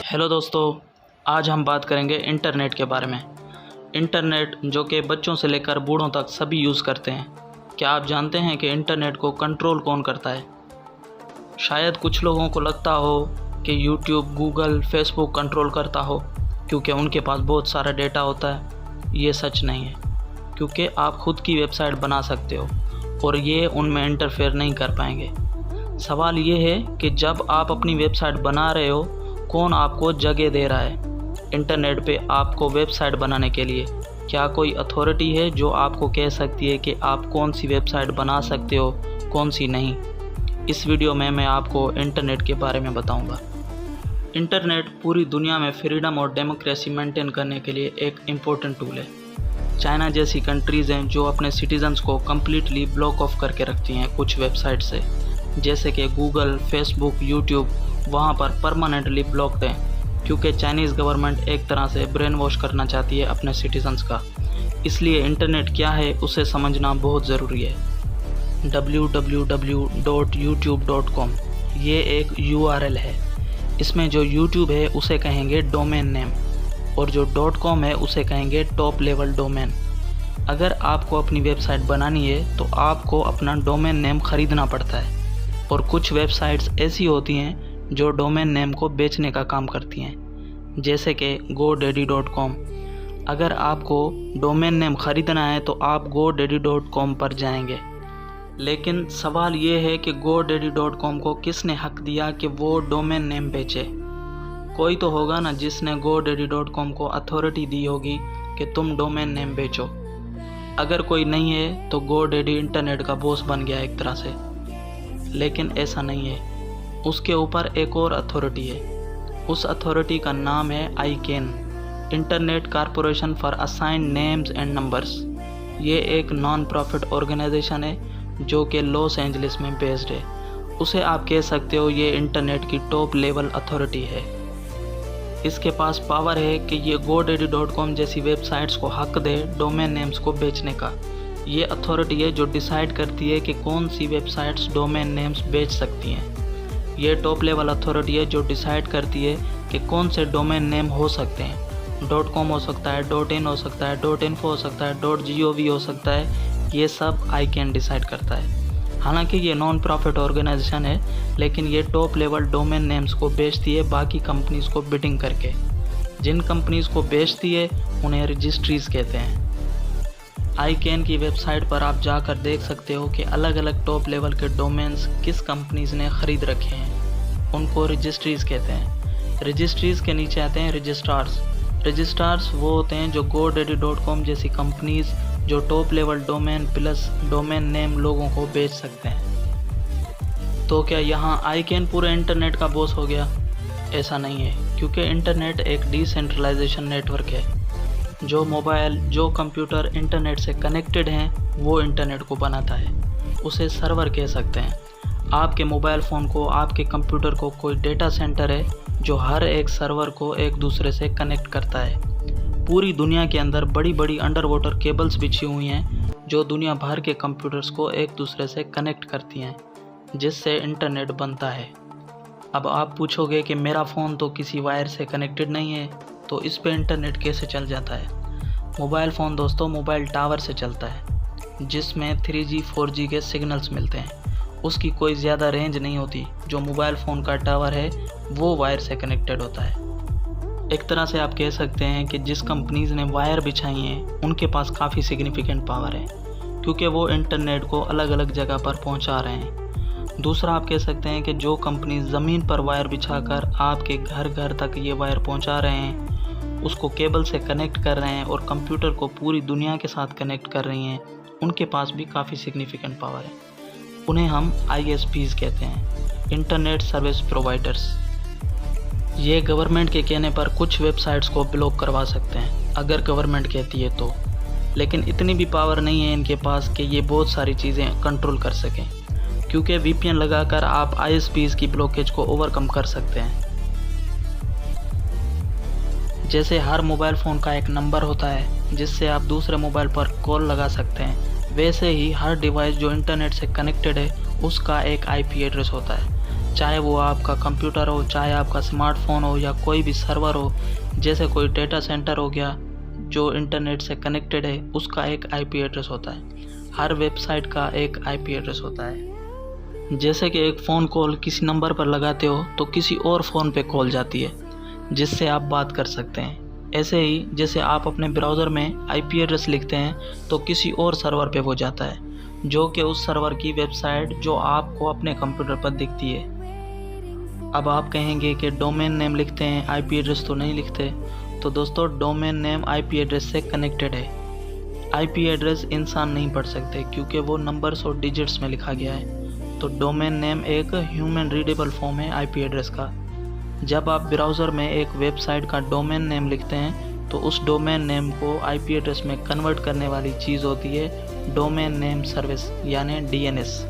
Hello दोस्तों, आज हम बात करेंगे इंटरनेट के बारे में। इंटरनेट जो कि बच्चों से लेकर बूढ़ों तक सभी यूज़ करते हैं। क्या आप जानते हैं कि इंटरनेट को कंट्रोल कौन करता है? शायद कुछ लोगों को लगता हो कि यूट्यूब, गूगल, फेसबुक कंट्रोल करता हो क्योंकि उनके पास बहुत सारा डेटा होता है। ये सच नहीं है, क्योंकि आप खुद की वेबसाइट बना सकते हो और ये उनमें इंटरफेयर नहीं कर पाएंगे। सवाल ये है कि जब आप अपनी वेबसाइट बना रहे हो, कौन आपको जगह दे रहा है इंटरनेट पे आपको वेबसाइट बनाने के लिए? क्या कोई अथॉरिटी है जो आपको कह सकती है कि आप कौन सी वेबसाइट बना सकते हो, कौन सी नहीं? इस वीडियो में मैं आपको इंटरनेट के बारे में बताऊंगा। इंटरनेट पूरी दुनिया में फ्रीडम और डेमोक्रेसी मेंटेन करने के लिए एक इम्पोर्टेंट टूल है। चाइना जैसी कंट्रीज़ हैं जो अपने सिटीजन्स को कम्प्लीटली ब्लॉक ऑफ करके रखती हैं कुछ वेबसाइट से, जैसे कि गूगल, फेसबुक, यूट्यूब। वहाँ पर परमानेंटली ब्लॉक्ड हैं क्योंकि चाइनीज़ गवर्नमेंट एक तरह से ब्रेन वॉश करना चाहती है अपने सिटीजन्स का। इसलिए इंटरनेट क्या है उसे समझना बहुत ज़रूरी है। www.youtube.com ये एक URL है। इसमें जो YouTube है उसे कहेंगे डोमेन नेम और जो .com है उसे कहेंगे टॉप लेवल डोमेन। अगर आपको अपनी वेबसाइट बनानी है तो आपको अपना डोमेन नेम ख़रीदना पड़ता है, और कुछ वेबसाइट्स ऐसी होती हैं जो डोमेन नेम को बेचने का काम करती हैं, जैसे कि GoDaddy.com। अगर आपको डोमेन नेम ख़रीदना है तो आप GoDaddy.com पर जाएंगे। लेकिन सवाल ये है कि GoDaddy.com को किसने हक दिया कि वो डोमेन नेम बेचे? कोई तो होगा ना जिसने GoDaddy.com को अथॉरिटी दी होगी कि तुम डोमेन नेम बेचो। अगर कोई नहीं है तो GoDaddy इंटरनेट का बॉस बन गया एक तरह से, लेकिन ऐसा नहीं है। उसके ऊपर एक और अथॉरिटी है। उस अथॉरिटी का नाम है ICANN, internet corporation for assigned names and numbers. ये एक नॉन प्रॉफिट ऑर्गेनाइजेशन है जो कि लॉस एंजलिस में बेस्ड है। उसे आप कह सकते हो ये इंटरनेट की टॉप लेवल अथॉरिटी है। इसके पास पावर है कि ये GoDaddy.com जैसी वेबसाइट्स को हक दे डोमेन नेम्स को बेचने का। ये अथॉरिटी है जो डिसाइड करती है कि कौन सी वेबसाइट्स डोमेन नेम्स बेच सकती हैं। ये टॉप लेवल अथॉरिटी है जो डिसाइड करती है कि कौन से डोमेन नेम हो सकते हैं। .com हो सकता है, .in हो सकता है, .info हो सकता है, .gov हो सकता है। ये सब ICANN डिसाइड करता है। हालांकि ये नॉन प्रॉफिट ऑर्गेनाइजेशन है, लेकिन ये टॉप लेवल डोमेन नेम्स को बेचती है बाकी कंपनीज़ को बिडिंग करके। जिन कंपनीज़ को बेचती है उन्हें रजिस्ट्रीज़ कहते हैं। ICANN की वेबसाइट पर आप जाकर देख सकते हो कि अलग अलग टॉप लेवल के डोमेन्स किस कंपनीज़ ने ख़रीद रखे हैं। उनको रजिस्ट्रीज़ कहते हैं। रजिस्ट्रीज़ के नीचे आते हैं रजिस्ट्रार्स। रजिस्ट्रार्स वो होते हैं जो GoDaddy.com जैसी कंपनीज़ जो top level domain plus domain name लोगों को बेच सकते हैं। तो क्या यहाँ ICANN पूरे इंटरनेट का बॉस हो गया? ऐसा नहीं है, क्योंकि इंटरनेट एक डिसेंट्रलाइजेशन नेटवर्क है। जो मोबाइल, जो कंप्यूटर इंटरनेट से कनेक्टेड हैं वो इंटरनेट को बनाता है। उसे सर्वर कह सकते हैं। आपके मोबाइल फ़ोन को, आपके कंप्यूटर को कोई डेटा सेंटर है जो हर एक सर्वर को एक दूसरे से कनेक्ट करता है। पूरी दुनिया के अंदर बड़ी बड़ी अंडर वाटर केबल्स बिछी हुई हैं जो दुनिया भर के कंप्यूटर्स को एक दूसरे से कनेक्ट करती हैं, जिससे इंटरनेट बनता है। अब आप पूछोगे कि मेरा फ़ोन तो किसी वायर से कनेक्टेड नहीं है, तो इस पे इंटरनेट कैसे चल जाता है? मोबाइल फ़ोन दोस्तों मोबाइल टावर से चलता है, जिसमें 3G 4G के सिग्नल्स मिलते हैं। उसकी कोई ज़्यादा रेंज नहीं होती। जो मोबाइल फ़ोन का टावर है वो वायर से कनेक्टेड होता है। एक तरह से आप कह सकते हैं कि जिस कंपनीज़ ने वायर बिछाई हैं उनके पास काफ़ी सिग्निफिकेंट पावर है, क्योंकि वो इंटरनेट को अलग अलग जगह पर पहुंचा रहे हैं। दूसरा आप कह सकते हैं कि जो कंपनी ज़मीन पर वायर बिछाकर आपके घर घर तक ये वायर पहुंचा रहे हैं, उसको केबल से कनेक्ट कर रहे हैं और कंप्यूटर को पूरी दुनिया के साथ कनेक्ट कर रही हैं, उनके पास भी काफ़ी सिग्निफिकेंट पावर है। उन्हें हम ISPs कहते हैं, इंटरनेट सर्विस प्रोवाइडर्स। ये गवर्नमेंट के कहने पर कुछ वेबसाइट्स को ब्लॉक करवा सकते हैं, अगर गवर्नमेंट कहती है तो। लेकिन इतनी भी पावर नहीं है इनके पास कि ये बहुत सारी चीज़ें कंट्रोल कर सकें, क्योंकि VPN लगाकर आप ISPs की ब्लॉकेज को ओवरकम कर सकते हैं। जैसे हर मोबाइल फ़ोन का एक नंबर होता है जिससे आप दूसरे मोबाइल पर कॉल लगा सकते हैं, वैसे ही हर डिवाइस जो इंटरनेट से कनेक्टेड है उसका एक IP एड्रेस होता है। चाहे वो आपका कंप्यूटर हो, चाहे आपका स्मार्टफोन हो या कोई भी सर्वर हो, जैसे कोई डेटा सेंटर हो गया जो इंटरनेट से कनेक्टेड है, उसका एक आईपी एड्रेस होता है। हर वेबसाइट का एक आईपी एड्रेस होता है। जैसे कि एक फ़ोन कॉल किसी नंबर पर लगाते हो तो किसी और फ़ोन पे कॉल जाती है जिससे आप बात कर सकते हैं। ऐसे ही जैसे आप अपने ब्राउज़र में आईपी एड्रेस लिखते हैं तो किसी और सर्वर पे वो जाता है जो कि उस सर्वर की वेबसाइट जो आपको अपने कंप्यूटर पर दिखती है। अब आप कहेंगे कि डोमेन नेम लिखते हैं, आईपी एड्रेस तो नहीं लिखते। तो दोस्तों, डोमेन नेम आईपी एड्रेस से कनेक्टेड है। आईपी एड्रेस इंसान नहीं पढ़ सकते क्योंकि वो नंबर्स और डिजिट्स में लिखा गया है। तो डोमेन नेम एक ह्यूमन रीडेबल फॉर्म है आईपी एड्रेस का। जब आप ब्राउज़र में एक वेबसाइट का डोमेन नेम लिखते हैं तो उस डोमेन नेम को आईपी एड्रेस में कन्वर्ट करने वाली चीज़ होती है डोमेन नेम सर्विस यानी डीएनएस।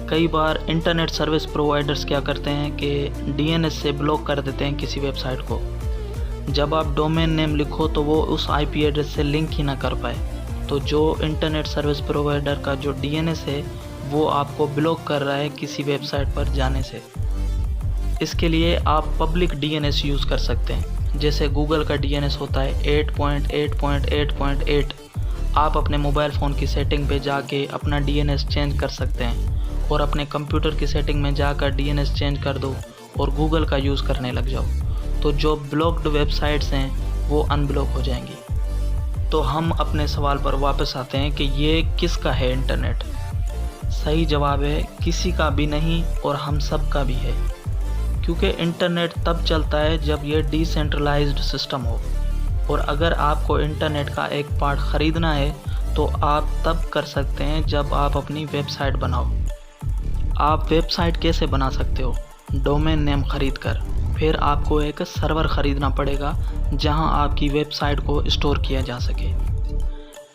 कई बार इंटरनेट सर्विस प्रोवाइडर्स क्या करते हैं कि डीएनएस से ब्लॉक कर देते हैं किसी वेबसाइट को। जब आप डोमेन नेम लिखो तो वो उस आईपी एड्रेस से लिंक ही ना कर पाए। तो जो इंटरनेट सर्विस प्रोवाइडर का जो डीएनएस है वो आपको ब्लॉक कर रहा है किसी वेबसाइट पर जाने से। इसके लिए आप पब्लिक डीएनएस यूज़ कर सकते हैं। जैसे गूगल का डीएनएस होता है 8.8.8.8। आप अपने मोबाइल फ़ोन की सेटिंग पे जाके अपना डीएनएस चेंज कर सकते हैं और अपने कंप्यूटर की सेटिंग में जाकर डीएनएस चेंज कर दो और गूगल का यूज़ करने लग जाओ। तो जो ब्लॉक्ड वेबसाइट्स हैं वो अनब्लॉक हो जाएंगी। तो हम अपने सवाल पर वापस आते हैं कि ये किसका है इंटरनेट। सही जवाब है किसी का भी नहीं और हम सब का भी है, क्योंकि इंटरनेट तब चलता है जब ये डिसेंट्रलाइज्ड सिस्टम हो। और अगर आपको इंटरनेट का एक पार्ट ख़रीदना है तो आप तब कर सकते हैं जब आप अपनी वेबसाइट बनाओ। आप वेबसाइट कैसे बना सकते हो? डोमेन नेम ख़रीद कर। फिर आपको एक सर्वर ख़रीदना पड़ेगा जहां आपकी वेबसाइट को स्टोर किया जा सके।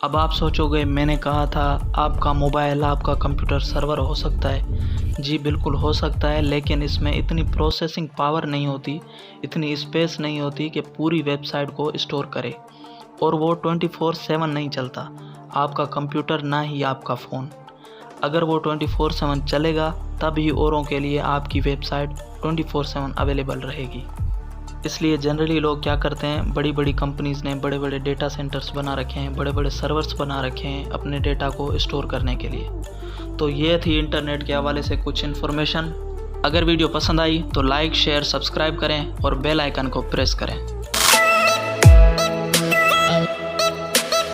अब आप सोचोगे मैंने कहा था आपका मोबाइल, आपका कंप्यूटर सर्वर हो सकता है। जी बिल्कुल हो सकता है, लेकिन इसमें इतनी प्रोसेसिंग पावर नहीं होती, इतनी स्पेस नहीं होती कि पूरी वेबसाइट को स्टोर करे। और वो 24/7 नहीं चलता, आपका कंप्यूटर ना ही आपका फ़ोन। अगर वो 24/7 चलेगा तब ही औरों के लिए आपकी वेबसाइट 24/7 अवेलेबल रहेगी। इसलिए जनरली लोग क्या करते हैं, बड़ी बड़ी कंपनीज़ ने बड़े बड़े डेटा सेंटर्स बना रखे हैं, बड़े बड़े सर्वर्स बना रखे हैं अपने डेटा को स्टोर करने के लिए। तो ये थी इंटरनेट के हवाले से कुछ इन्फॉर्मेशन। अगर वीडियो पसंद आई तो लाइक, शेयर, सब्सक्राइब करें और बेल आइकन को प्रेस करें।